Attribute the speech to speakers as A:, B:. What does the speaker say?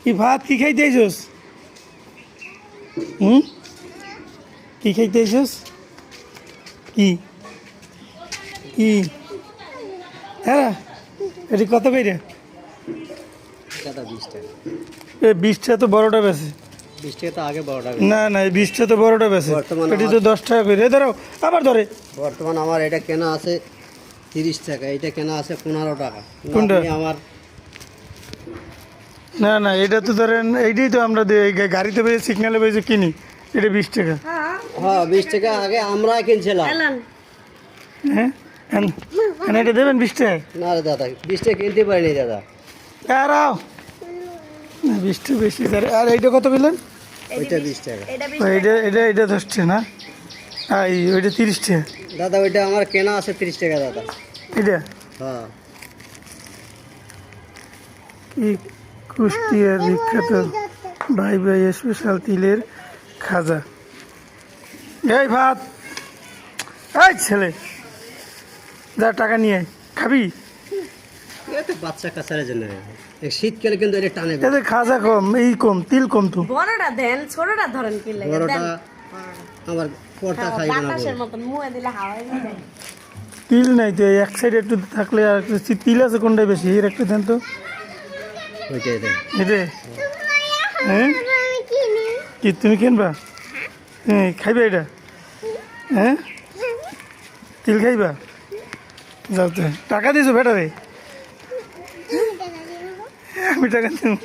A: কি ভাত কি খাইতে আইছস? কি খাইতে আইছস? কি কি হ্যাঁ এটি কত কইরে?
B: দাদা 20 টাকা।
A: এ 20টা তো বড়টা বেশি।
B: 20 টাকা তো আগে বড়টা।
A: না না এই 20টা তো বড়টা বেশি। এটি তো 10 টাকা করে ধরো আবার ধরে।
B: বর্তমান আমার এটা কেনা আছে 30 টাকা, এটা কেনা আছে 15 টাকা।
A: কোনটা?
B: আমার
A: না না এটা তো ধরেন এইটাই তো আমরা গাড়িতে বেজে সিগনালে বেজে কিনি, এটা 20 টাকা।
B: হ্যাঁ 20 টাকা আগে আমরা কিনছিলাম।
A: হ্যাঁ এটা দেবেন 20 টাকা?
B: না রে দাদা 20 টাকা কিনতে পারিনি দাদা।
A: আরাও 20 টাকা বেশি স্যার। আর এইটা কত বললেন?
B: ওইটা 20 টাকা।
A: এটা এটা এটা 10 টাকা না, আর ওইটা 30 টাকা।
B: দাদা ওইটা আমার কেনা আছে 30 টাকা দাদা।
A: এটা
B: হ্যাঁ
A: কি কুষ্টিয়ার বিখ্যাত ভাই ভাই স্পেশাল তিলের খাজা। এই ভাত, এই ছেলে যা টাকা নিয়ে আয়। খাবি?
B: এটা তো বাচ্চা কাচ্চার জন্য, এই শীতকালে কিন্তু এটা টানে।
A: এতে খাজা কম, এই কম, তিল কম তো।
C: বড়টা দেন, ছোটটা ধরেন কি লাগে?
B: বড়টা আমার পড়তা খাই না।
C: বাতাসের মতন মুয়ে দিলে হাওয়ায় যায়।
A: তিল নাই তো, এক সাইডে একটু থাকলে আর একটু তিল আছে কোনটাই বেশি এর একটু দেন তো।
B: ওইটাই দেন।
A: এটা হ্যাঁ কি তুমি কিনবা? হ্যাঁ খাইবা এটা? হ্যাঁ তিল খাইবা? যাও তো টাকা দিয়েছো বেটারে? আমি টাকা দেবো।